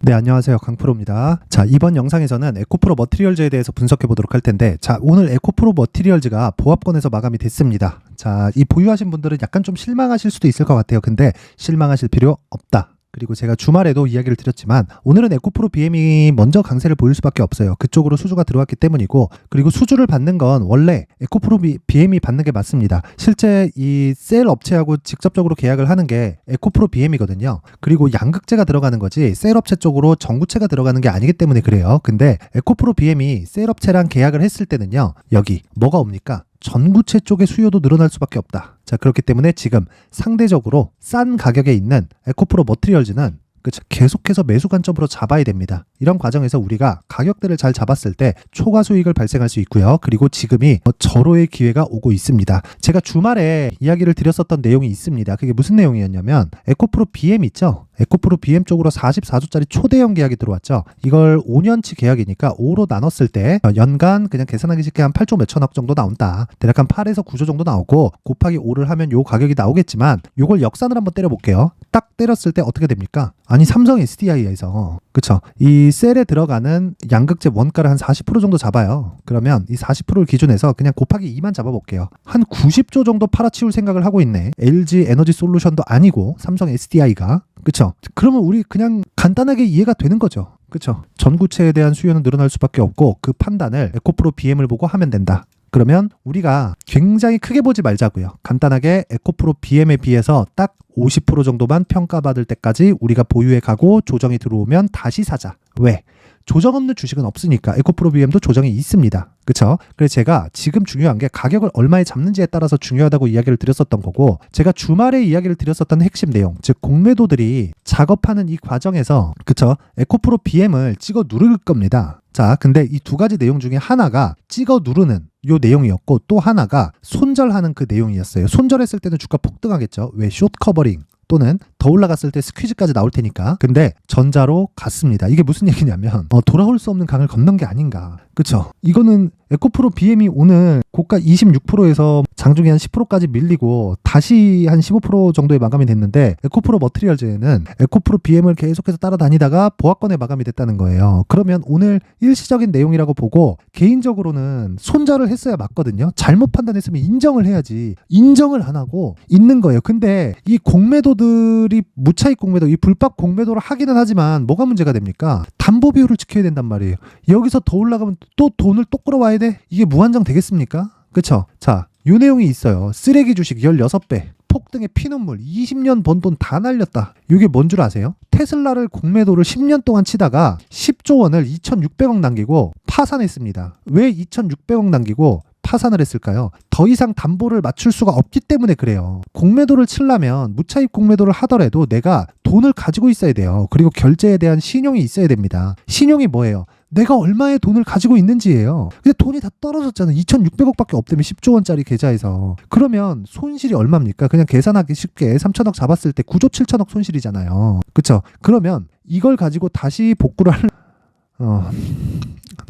네, 안녕하세요. 강프로입니다. 자, 이번 영상에서는 에코프로 머티리얼즈에 대해서 분석해 보도록 할 텐데, 자, 오늘 에코프로 머티리얼즈가 보합권에서 마감이 됐습니다. 자, 이 보유하신 분들은 약간 좀 실망하실 수도 있을 것 같아요. 근데 실망하실 필요 없다. 그리고 제가 주말에도 이야기를 드렸지만 오늘은 에코프로 BM이 먼저 강세를 보일 수밖에 없어요. 그쪽으로 수주가 들어왔기 때문이고, 그리고 수주를 받는 건 원래 에코프로 BM이 받는 게 맞습니다. 실제 이 셀 업체하고 직접적으로 계약을 하는 게 에코프로 BM이거든요. 그리고 양극재가 들어가는 거지 셀 업체 쪽으로 전구체가 들어가는 게 아니기 때문에 그래요. 근데 에코프로 BM이 셀 업체랑 계약을 했을 때는요, 여기 뭐가 옵니까? 전구체 쪽의 수요도 늘어날 수밖에 없다. 자, 그렇기 때문에 지금 상대적으로 싼 가격에 있는 에코프로 머티리얼즈는 계속해서 매수 관점으로 잡아야 됩니다. 이런 과정에서 우리가 가격대를 잘 잡았을 때 초과 수익을 발생할 수 있고요. 그리고 지금이 절호의 기회가 오고 있습니다. 제가 주말에 이야기를 드렸었던 내용이 있습니다. 그게 무슨 내용이었냐면 에코프로 BM 있죠? 에코프로 BM 쪽으로 44조짜리 초대형 계약이 들어왔죠. 이걸 5년치 계약이니까 5로 나눴을 때 연간 그냥 계산하기 쉽게 한 8조 몇천억 정도 나온다. 대략 한 8에서 9조 정도 나오고 곱하기 5를 하면 요 가격이 나오겠지만 요걸 역산을 한번 때려볼게요. 딱 때렸을 때 어떻게 됩니까? 아니, 삼성 SDI에서 그쵸, 이 셀에 들어가는 양극재 원가를 한 40% 정도 잡아요. 그러면 이 40%를 기준해서 그냥 곱하기 2만 잡아볼게요. 한 90조 정도 팔아치울 생각을 하고 있네. LG 에너지 솔루션도 아니고 삼성 SDI가. 그쵸? 그러면 우리 그냥 간단하게 이해가 되는 거죠. 그쵸? 전구체에 대한 수요는 늘어날 수밖에 없고 그 판단을 에코프로 BM을 보고 하면 된다. 그러면 우리가 굉장히 크게 보지 말자고요. 간단하게 에코프로 BM에 비해서 딱 50% 정도만 평가받을 때까지 우리가 보유해 가고 조정이 들어오면 다시 사자. 왜? 조정 없는 주식은 없으니까. 에코프로 BM도 조정이 있습니다. 그쵸? 그래서 제가 지금 중요한 게 가격을 얼마에 잡는지에 따라서 중요하다고 이야기를 드렸었던 거고, 제가 주말에 이야기를 드렸었던 핵심 내용, 즉 공매도들이 작업하는 이 과정에서 그쵸? 에코프로 BM을 찍어 누를 겁니다. 자, 근데 이 두 가지 내용 중에 하나가 찍어 누르는 요 내용이었고, 또 하나가 손절하는 그 내용이었어요. 손절했을 때는 주가 폭등하겠죠. 왜? 숏 커버링 또는 더 올라갔을 때 스퀴즈까지 나올 테니까. 근데 전자로 갔습니다. 이게 무슨 얘기냐면 돌아올 수 없는 강을 건넌 게 아닌가. 그쵸? 이거는 에코프로 BM이 오늘 고가 26%에서 장중에 한 10%까지 밀리고 다시 한 15% 정도의 마감이 됐는데, 에코프로 머티리얼즈에는 에코프로 BM을 계속해서 따라다니다가 보합권에 마감이 됐다는 거예요. 그러면 오늘 일시적인 내용이라고 보고 개인적으로는 손절을 했어야 맞거든요. 잘못 판단했으면 인정을 해야지. 인정을 안 하고 있는 거예요. 근데 이 공매도들이 무차익 공매도, 이 불법 공매도를 하기는 하지만 뭐가 문제가 됩니까? 담보 비율을 지켜야 된단 말이에요. 여기서 더 올라가면 또 돈을 또 끌어와야 돼? 이게 무한정 되겠습니까? 그쵸? 자, 요 내용이 있어요. 쓰레기 주식 16배, 폭등의 피눈물, 20년 번 돈 다 날렸다. 이게 뭔 줄 아세요? 테슬라를 공매도를 10년 동안 치다가 10조 원을 2,600억 남기고 파산했습니다. 왜 2,600억 남기고 파산을 했을까요? 더 이상 담보를 맞출 수가 없기 때문에 그래요. 공매도를 치려면 무차익 공매도를 하더라도 내가 돈을 가지고 있어야 돼요. 그리고 결제에 대한 신용이 있어야 됩니다. 신용이 뭐예요? 내가 얼마의 돈을 가지고 있는지예요. 근데 돈이 다 떨어졌잖아요. 2,600억밖에 없다며 10조 원짜리 계좌에서. 그러면 손실이 얼마입니까? 그냥 계산하기 쉽게 3천억 잡았을 때 9조 7천억 손실이잖아요. 그쵸? 그러면 이걸 가지고 다시 복구를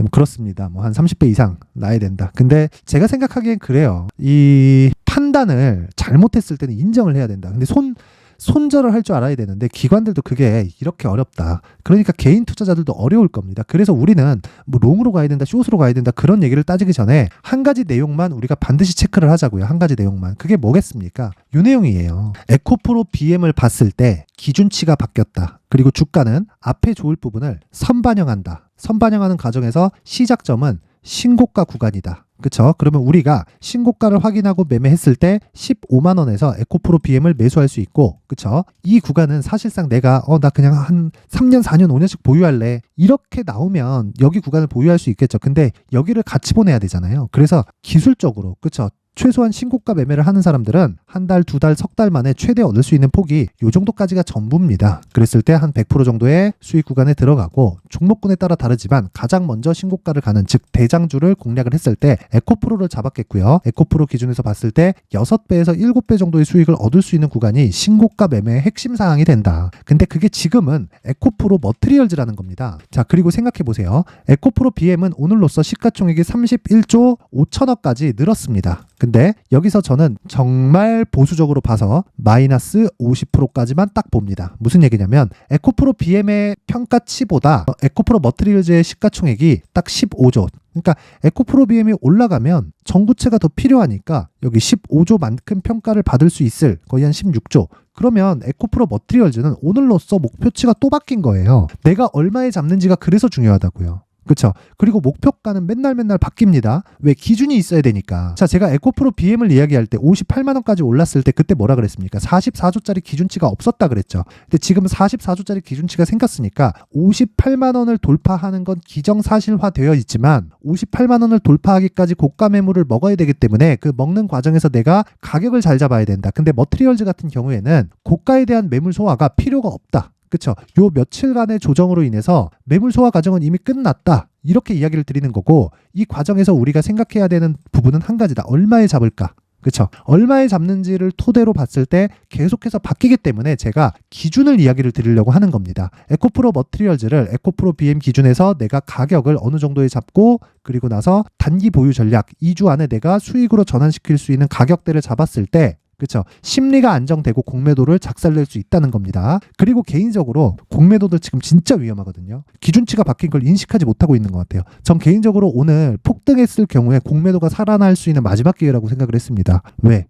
그렇습니다. 뭐 한 30배 이상 나야 된다. 근데 제가 생각하기엔 그래요. 이 판단을 잘못했을 때는 인정을 해야 된다. 근데 손절을 할 줄 알아야 되는데 기관들도 그게 이렇게 어렵다. 그러니까 개인 투자자들도 어려울 겁니다. 그래서 우리는 뭐 롱으로 가야 된다, 숏으로 가야 된다, 그런 얘기를 따지기 전에 한 가지 내용만 우리가 반드시 체크를 하자고요. 한 가지 내용만. 그게 뭐겠습니까? 이 내용이에요. 에코프로 BM을 봤을 때 기준치가 바뀌었다. 그리고 주가는 앞에 좋을 부분을 선반영한다. 선반영하는 과정에서 시작점은 신고가 구간이다. 그쵸? 그러면 우리가 신고가를 확인하고 매매했을 때 15만 원에서 에코프로 BM을 매수할 수 있고, 그쵸? 이 구간은 사실상 내가 나 그냥 한 3년, 4년, 5년씩 보유할래. 이렇게 나오면 여기 구간을 보유할 수 있겠죠. 근데 여기를 같이 보내야 되잖아요. 그래서 기술적으로, 그쵸? 최소한 신고가 매매를 하는 사람들은 한 달, 두 달, 석 달 만에 최대 얻을 수 있는 폭이 요 정도까지가 전부입니다. 그랬을 때 한 100% 정도의 수익 구간에 들어가고, 종목군에 따라 다르지만 가장 먼저 신고가를 가는, 즉 대장주를 공략을 했을 때 에코프로를 잡았겠고요. 에코프로 기준에서 봤을 때 6배에서 7배 정도의 수익을 얻을 수 있는 구간이 신고가 매매의 핵심 사항이 된다. 근데 그게 지금은 에코프로 머티리얼즈라는 겁니다. 자, 그리고 생각해 보세요. 에코프로 BM은 오늘로써 시가총액이 31조 5천억까지 늘었습니다. 근데 여기서 저는 정말 보수적으로 봐서 마이너스 50%까지만 딱 봅니다. 무슨 얘기냐면 에코프로 BM의 평가치보다 에코프로 머티리얼즈의 시가총액이 딱 15조. 그러니까 에코프로 BM이 올라가면 전구체가 더 필요하니까 여기 15조만큼 평가를 받을 수 있을 거의 한 16조. 그러면 에코프로 머티리얼즈는 오늘로써 목표치가 또 바뀐 거예요. 내가 얼마에 잡는지가 그래서 중요하다고요. 그쵸? 그리고 목표가는 맨날 바뀝니다. 왜? 기준이 있어야 되니까. 자, 제가 에코프로 BM을 이야기할 때 58만원까지 올랐을 때 그때 뭐라 그랬습니까? 44조짜리 기준치가 없었다 그랬죠. 근데 지금 44조짜리 기준치가 생겼으니까 58만원을 돌파하는 건 기정사실화 되어 있지만 58만원을 돌파하기까지 고가 매물을 먹어야 되기 때문에 그 먹는 과정에서 내가 가격을 잘 잡아야 된다. 근데 머티리얼즈 같은 경우에는 고가에 대한 매물 소화가 필요가 없다. 그쵸? 요 며칠간의 조정으로 인해서 매물 소화 과정은 이미 끝났다. 이렇게 이야기를 드리는 거고 이 과정에서 우리가 생각해야 되는 부분은 한 가지다. 얼마에 잡을까? 그쵸? 얼마에 잡는지를 토대로 봤을 때 계속해서 바뀌기 때문에 제가 기준을 이야기를 드리려고 하는 겁니다. 에코프로 머티리얼즈를 에코프로 BM 기준에서 내가 가격을 어느 정도에 잡고 그리고 나서 단기 보유 전략 2주 안에 내가 수익으로 전환시킬 수 있는 가격대를 잡았을 때 그렇죠. 심리가 안정되고 공매도를 작살낼 수 있다는 겁니다. 그리고 개인적으로 공매도도 지금 진짜 위험하거든요. 기준치가 바뀐 걸 인식하지 못하고 있는 것 같아요. 전 개인적으로 오늘 폭등했을 경우에 공매도가 살아날 수 있는 마지막 기회라고 생각을 했습니다. 왜?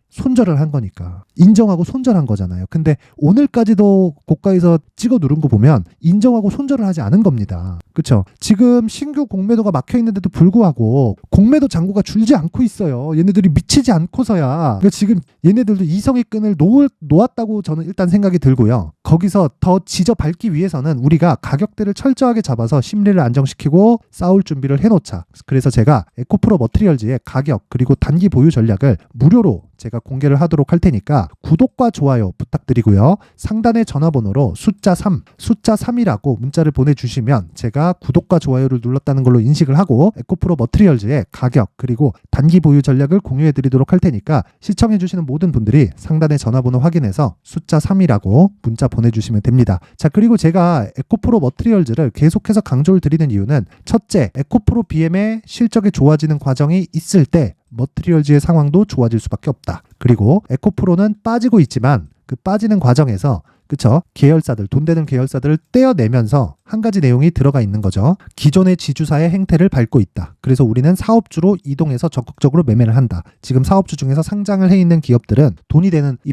손절을 한 거니까. 인정하고 손절한 거잖아요. 근데 오늘까지도 고가에서 찍어 누른 거 보면 인정하고 손절을 하지 않은 겁니다. 그쵸? 지금 신규 공매도가 막혀 있는데도 불구하고 공매도 잔고가 줄지 않고 있어요. 얘네들이 미치지 않고서야. 그러니까 지금 얘네들도 이성의 끈을 놓았다고 저는 일단 생각이 들고요. 거기서 더 지져 밟기 위해서는 우리가 가격대를 철저하게 잡아서 심리를 안정시키고 싸울 준비를 해놓자. 그래서 제가 에코프로 머티리얼즈의 가격 그리고 단기 보유 전략을 무료로 제가 공개를 하도록 할 테니까 구독과 좋아요 부탁드리고요. 상단의 전화번호로 숫자 3이라고 문자를 보내주시면 제가 구독과 좋아요를 눌렀다는 걸로 인식을 하고 에코프로 머티리얼즈의 가격 그리고 단기 보유 전략을 공유해 드리도록 할 테니까 시청해 주시는 모든 분들이 상단의 전화번호 확인해서 숫자 3이라고 문자 보내주시면 됩니다. 자, 그리고 제가 에코프로 머티리얼즈를 계속해서 강조를 드리는 이유는 첫째, 에코프로 BM의 실적이 좋아지는 과정이 있을 때 머티리얼즈의 상황도 좋아질 수밖에 없다. 그리고 에코프로는 빠지고 있지만 그 빠지는 과정에서 그쵸? 계열사들, 돈 되는 계열사들을 떼어내면서 한 가지 내용이 들어가 있는 거죠. 기존의 지주사의 행태를 밟고 있다. 그래서 우리는 사업주로 이동해서 적극적으로 매매를 한다. 지금 사업주 중에서 상장을 해 있는 기업들은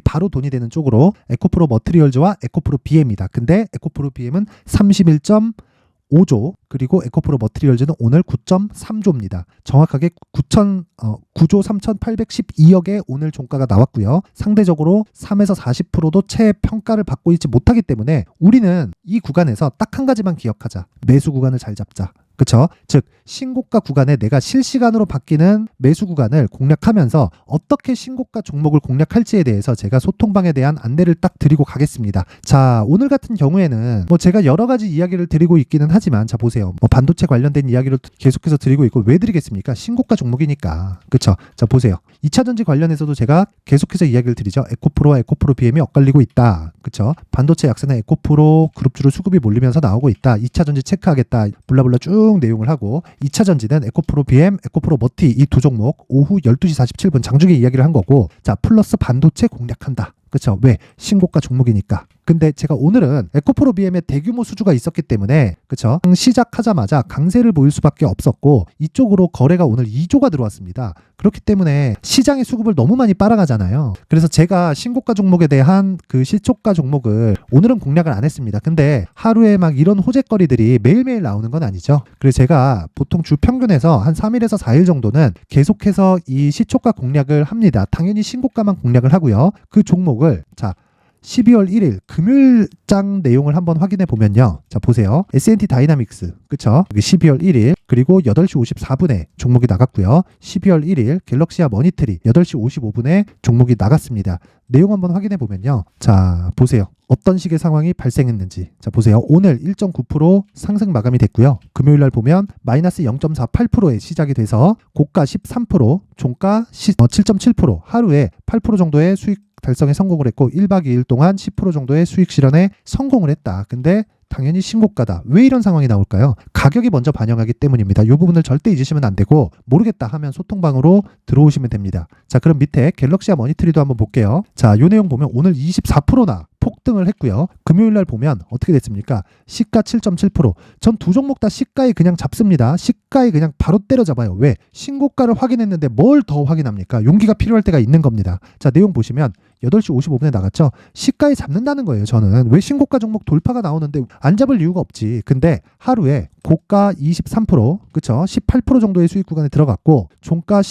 바로 돈이 되는 쪽으로 에코프로 머티리얼즈와 에코프로 BM이다. 근데 에코프로 BM은 31.5조 그리고 에코프로 머티리얼즈는 오늘 9.3조입니다. 정확하게 9조 3,812억에 오늘 종가가 나왔고요. 상대적으로 3에서 40%도 채 평가를 받고 있지 못하기 때문에 우리는 이 구간에서 딱 한 가지만 기억하자. 매수 구간을 잘 잡자. 그쵸? 즉 신고가 구간에 내가 실시간으로 바뀌는 매수 구간을 공략하면서 어떻게 신고가 종목을 공략할지에 대해서 제가 소통방에 대한 안내를 딱 드리고 가겠습니다. 자, 오늘 같은 경우에는 제가 여러 가지 이야기를 드리고 있기는 하지만 자 보세요. 반도체 관련된 이야기를 계속해서 드리고 있고 왜 드리겠습니까? 신고가 종목이니까. 그쵸? 자 보세요. 2차전지 관련해서도 제가 계속해서 이야기를 드리죠. 에코프로와 에코프로 BM이 엇갈리고 있다. 그쵸? 반도체 약세는 에코프로 그룹주로 수급이 몰리면서 나오고 있다. 2차전지 체크하겠다. 블라블라 쭉 내용을 하고 2차전지는 에코프로 BM, 에코프로 머티 이 두 종목 오후 12시 47분 장중에 이야기를 한 거고 자 플러스 반도체 공략한다. 그쵸? 왜? 신고가 종목이니까. 근데 제가 오늘은 에코프로 BM의 대규모 수주가 있었기 때문에 그쵸? 시작하자마자 강세를 보일 수밖에 없었고 이쪽으로 거래가 오늘 2조가 들어왔습니다. 그렇기 때문에 시장의 수급을 너무 많이 빨아가잖아요. 그래서 제가 신고가 종목에 대한 그 시초가 종목을 오늘은 공략을 안 했습니다. 근데 하루에 막 이런 호재거리들이 매일매일 나오는 건 아니죠. 그래서 제가 보통 주 평균에서 한 3일에서 4일 정도는 계속해서 이 시초가 공략을 합니다. 당연히 신고가만 공략을 하고요. 그 종목을 자 12월 1일 금요일장 내용을 한번 확인해 보면요. 자 보세요. S&T 다이나믹스 그쵸? 여기 12월 1일 그리고 8시 54분에 종목이 나갔고요. 12월 1일 갤럭시아 머니터리 8시 55분에 종목이 나갔습니다. 내용 한번 확인해 보면요. 자 보세요. 어떤 식의 상황이 발생했는지. 자 보세요. 오늘 1.9% 상승 마감이 됐고요. 금요일날 보면 마이너스 0.48%에 시작이 돼서 고가 13%, 종가 7.7% 하루에 8% 정도의 수익 달성에 성공을 했고 1박 2일 동안 10% 정도의 수익 실현에 성공을 했다. 근데 당연히 신고가다. 왜 이런 상황이 나올까요? 가격이 먼저 반영하기 때문입니다. 이 부분을 절대 잊으시면 안 되고 모르겠다 하면 소통방으로 들어오시면 됩니다. 자, 그럼 밑에 갤럭시아 머니트리도 한번 볼게요. 자, 요 내용 보면 오늘 24%나 폭등을 했고요. 금요일 날 보면 어떻게 됐습니까? 시가 7.7%. 전 두 종목 다 시가에 그냥 잡습니다. 시가에 그냥 바로 때려잡아요. 왜? 신고가를 확인했는데 뭘 더 확인합니까? 용기가 필요할 때가 있는 겁니다. 자, 내용 보시면 8시 55분에 나갔죠. 시가에 잡는다는 거예요. 저는 왜 신고가 종목 돌파가 나오는데 안 잡을 이유가 없지. 근데 하루에 고가 23%, 그쵸? 18% 정도의 수익 구간에 들어갔고 종가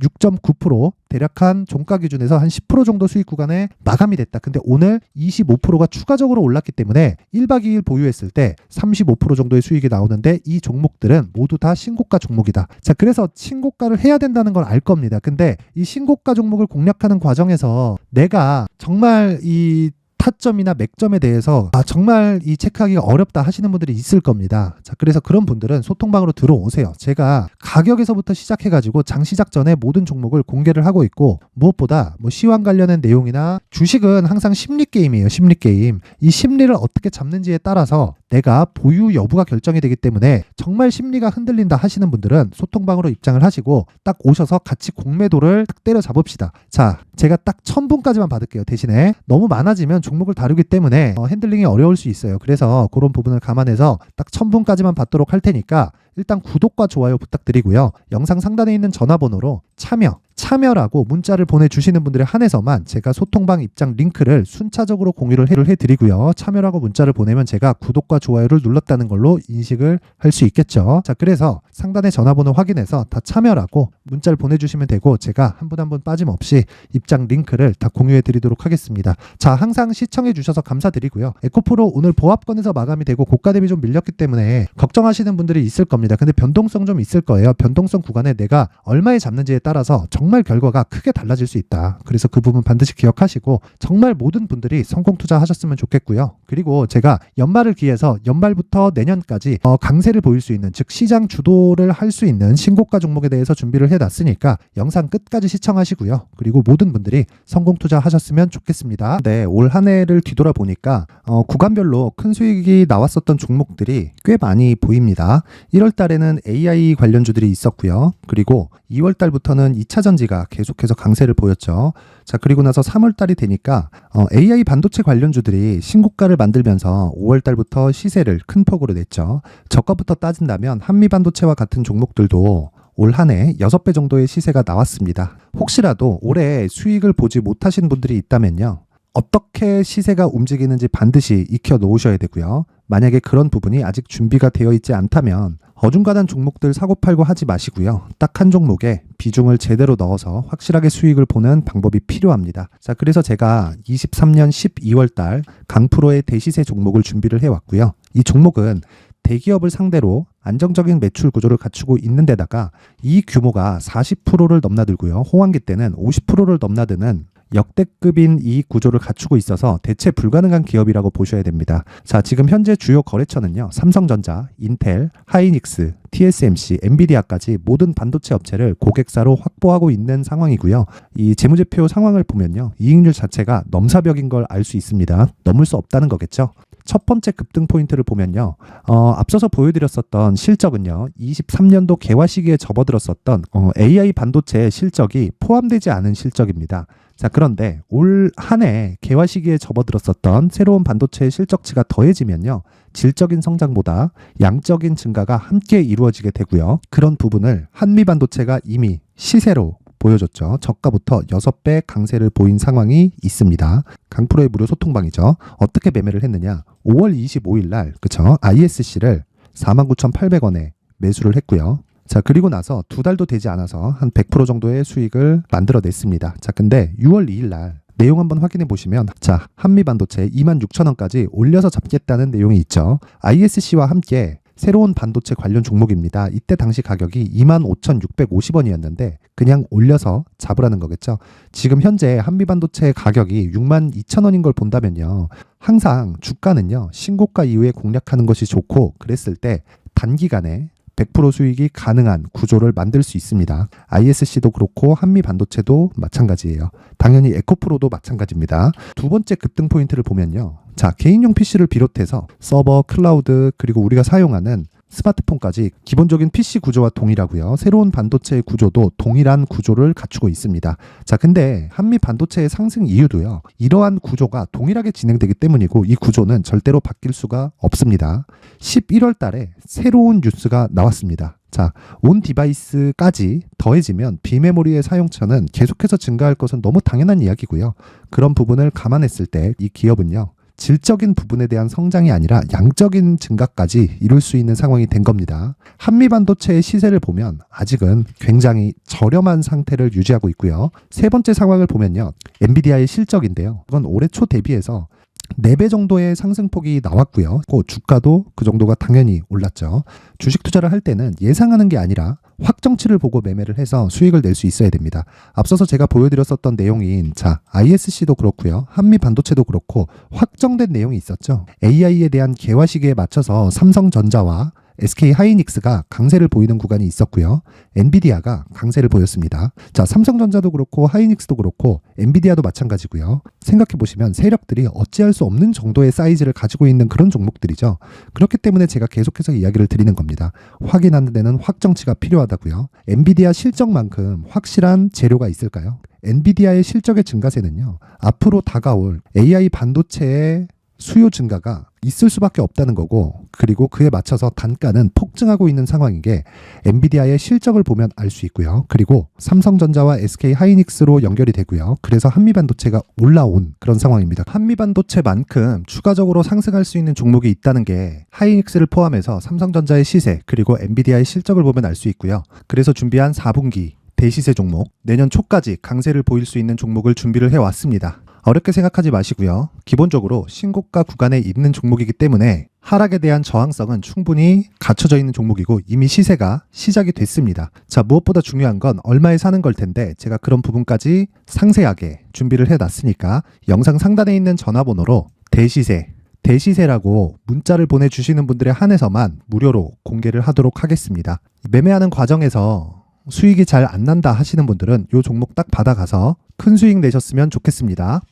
6.9% 대략 한 종가 기준에서 한 10% 정도 수익 구간에 마감이 됐다. 근데 오늘 25%가 추가적으로 올랐기 때문에 1박 2일 보유했을 때 35% 정도의 수익이 나오는데 이 종목들은 모두 다 신고가 종목이다. 자, 그래서 신고가를 해야 된다는 걸 알 겁니다. 근데 이 신고가 종목을 공략하는 과정에서 내가 정말 이 타점이나 맥점에 대해서 정말 이 체크하기가 어렵다 하시는 분들이 있을 겁니다. 자, 그래서 그런 분들은 소통방으로 들어오세요. 제가 가격에서부터 시작해가지고 장 시작 전에 모든 종목을 공개를 하고 있고 무엇보다 뭐 시황 관련된 내용이나 주식은 항상 심리 게임이에요. 심리 게임. 이 심리를 어떻게 잡는지에 따라서 내가 보유 여부가 결정이 되기 때문에 정말 심리가 흔들린다 하시는 분들은 소통방으로 입장을 하시고 딱 오셔서 같이 공매도를 딱 때려 잡읍시다. 자, 제가 딱 1000분까지만 받을게요. 대신에 너무 많아지면 종목을 다루기 때문에 핸들링이 어려울 수 있어요. 그래서 그런 부분을 감안해서 딱 1000분까지만 받도록 할 테니까 일단 구독과 좋아요 부탁드리고요. 영상 상단에 있는 전화번호로 참여라고 문자를 보내주시는 분들에 한해서만 제가 소통방 입장 링크를 순차적으로 공유를 해드리고요. 참여라고 문자를 보내면 제가 구독과 좋아요를 눌렀다는 걸로 인식을 할 수 있겠죠. 자, 그래서 상단에 전화번호 확인해서 다 참여라고 문자를 보내주시면 되고 제가 한 분 한 분 빠짐없이 입장 링크를 다 공유해드리도록 하겠습니다. 자, 항상 시청해주셔서 감사드리고요. 에코프로 오늘 보합권에서 마감이 되고 고가 대비 좀 밀렸기 때문에 걱정하시는 분들이 있을 겁니다. 근데 변동성 좀 있을 거예요. 변동성 구간에 내가 얼마에 잡는지에 따라서 정말 결과가 크게 달라질 수 있다. 그래서 그 부분 반드시 기억하시고 정말 모든 분들이 성공 투자하셨으면 좋겠고요. 그리고 제가 연말을 기해서 연말부터 내년까지 강세를 보일 수 있는, 즉 시장 주도를 할 수 있는 신고가 종목에 대해서 준비를 해놨으니까 영상 끝까지 시청하시고요. 그리고 모든 분들이 성공 투자하셨으면 좋겠습니다. 네, 올 한 해를 뒤돌아보니까 구간별로 큰 수익이 나왔었던 종목들이 꽤 많이 보입니다. 1월 달에는 AI 관련주들이 있었고요. 그리고 2월 달부터는 2차 전지가 계속해서 강세를 보였죠. 자, 그리고 나서 3월 달이 되니까 AI 반도체 관련주들이 신고가를 만들면서 5월 달부터 시세를 큰 폭으로 냈죠. 저가부터 따진다면 한미 반도체와 같은 종목들도 올 한 해 6배 정도의 시세가 나왔습니다. 혹시라도 올해 수익을 보지 못하신 분들이 있다면요. 어떻게 시세가 움직이는지 반드시 익혀 놓으셔야 되고요. 만약에 그런 부분이 아직 준비가 되어 있지 않다면 어중간한 종목들 사고팔고 하지 마시고요. 딱 한 종목에 비중을 제대로 넣어서 확실하게 수익을 보는 방법이 필요합니다. 자, 그래서 제가 23년 12월 달 강프로의 대시세 종목을 준비를 해왔고요. 이 종목은 대기업을 상대로 안정적인 매출 구조를 갖추고 있는 데다가 이 규모가 40%를 넘나들고요. 호황기 때는 50%를 넘나드는 역대급인 이익 구조를 갖추고 있어서 대체 불가능한 기업이라고 보셔야 됩니다. 자, 지금 현재 주요 거래처는요. 삼성전자, 인텔, 하이닉스, TSMC, 엔비디아까지 모든 반도체 업체를 고객사로 확보하고 있는 상황이고요. 이 재무제표 상황을 보면요. 이익률 자체가 넘사벽인 걸 알 수 있습니다. 넘을 수 없다는 거겠죠. 첫 번째 급등 포인트를 보면요. 앞서서 보여드렸었던 실적은요. 23년도 개화 시기에 접어들었었던 AI 반도체 실적이 포함되지 않은 실적입니다. 자, 그런데 올 한 해 개화 시기에 접어들었었던 새로운 반도체 실적치가 더해지면요. 질적인 성장보다 양적인 증가가 함께 이루어지게 되고요. 그런 부분을 한미 반도체가 이미 시세로 보여줬죠. 저가부터 6배 강세를 보인 상황이 있습니다. 강프로의 무료 소통방이죠. 어떻게 매매를 했느냐. 5월 25일 날 그쵸? ISC를 49,800원에 매수를 했고요. 자, 그리고 나서 2달도 되지 않아서 한 100% 정도의 수익을 만들어냈습니다. 자, 근데 6월 2일 날 내용 한번 확인해 보시면 자, 한미반도체 26,000원까지 올려서 잡겠다는 내용이 있죠. ISC와 함께 새로운 반도체 관련 종목입니다. 이때 당시 가격이 25,650원이었는데 그냥 올려서 잡으라는 거겠죠. 지금 현재 한미반도체 가격이 62,000원인 걸 본다면요. 항상 주가는요. 신고가 이후에 공략하는 것이 좋고 그랬을 때 단기간에 100% 수익이 가능한 구조를 만들 수 있습니다. ISC도 그렇고 한미반도체도 마찬가지예요. 당연히 에코프로도 마찬가지입니다. 두 번째 급등 포인트를 보면요. 자, 개인용 PC를 비롯해서 서버, 클라우드, 그리고 우리가 사용하는 스마트폰까지 기본적인 PC 구조와 동일하고요. 새로운 반도체의 구조도 동일한 구조를 갖추고 있습니다. 자, 근데 한미 반도체의 상승 이유도요. 이러한 구조가 동일하게 진행되기 때문이고 이 구조는 절대로 바뀔 수가 없습니다. 11월 달에 새로운 뉴스가 나왔습니다. 자, 온 디바이스까지 더해지면 비메모리의 사용처는 계속해서 증가할 것은 너무 당연한 이야기고요. 그런 부분을 감안했을 때 이 기업은요. 질적인 부분에 대한 성장이 아니라 양적인 증가까지 이룰 수 있는 상황이 된 겁니다. 한미반도체의 시세를 보면 아직은 굉장히 저렴한 상태를 유지하고 있고요. 세 번째 상황을 보면요. 엔비디아의 실적인데요. 이건 올해 초 대비해서 4배 정도의 상승폭이 나왔고요. 그 주가도 그 정도가 당연히 올랐죠. 주식 투자를 할 때는 예상하는 게 아니라 확정치를 보고 매매를 해서 수익을 낼 수 있어야 됩니다. 앞서서 제가 보여드렸었던 내용인 ISC도 그렇고요. 한미 반도체도 그렇고 확정된 내용이 있었죠. AI에 대한 개화 시기에 맞춰서 삼성전자와 SK 하이닉스가 강세를 보이는 구간이 있었고요. 엔비디아가 강세를 보였습니다. 자, 삼성전자도 그렇고 하이닉스도 그렇고 엔비디아도 마찬가지고요. 생각해 보시면 세력들이 어찌할 수 없는 정도의 사이즈를 가지고 있는 그런 종목들이죠. 그렇기 때문에 제가 계속해서 이야기를 드리는 겁니다. 확인하는 데는 확정치가 필요하다고요. 엔비디아 실적만큼 확실한 재료가 있을까요? 엔비디아의 실적의 증가세는요. 앞으로 다가올 AI 반도체의 수요 증가가 있을 수밖에 없다는 거고, 그리고 그에 맞춰서 단가는 폭증하고 있는 상황인 게 엔비디아의 실적을 보면 알 수 있고요. 그리고 삼성전자와 SK 하이닉스로 연결이 되고요. 그래서 한미반도체가 올라온 그런 상황입니다. 한미반도체만큼 추가적으로 상승할 수 있는 종목이 있다는 게 하이닉스를 포함해서 삼성전자의 시세 그리고 엔비디아의 실적을 보면 알 수 있고요. 그래서 준비한 4분기 대시세 종목, 내년 초까지 강세를 보일 수 있는 종목을 준비를 해왔습니다. 어렵게 생각하지 마시고요. 기본적으로 신고가 구간에 있는 종목이기 때문에 하락에 대한 저항성은 충분히 갖춰져 있는 종목이고 이미 시세가 시작이 됐습니다. 자, 무엇보다 중요한 건 얼마에 사는 걸 텐데 제가 그런 부분까지 상세하게 준비를 해놨으니까 영상 상단에 있는 전화번호로 대시세라고 문자를 보내주시는 분들에 한해서만 무료로 공개를 하도록 하겠습니다. 매매하는 과정에서 수익이 잘 안 난다 하시는 분들은 이 종목 딱 받아가서 큰 수익 내셨으면 좋겠습니다.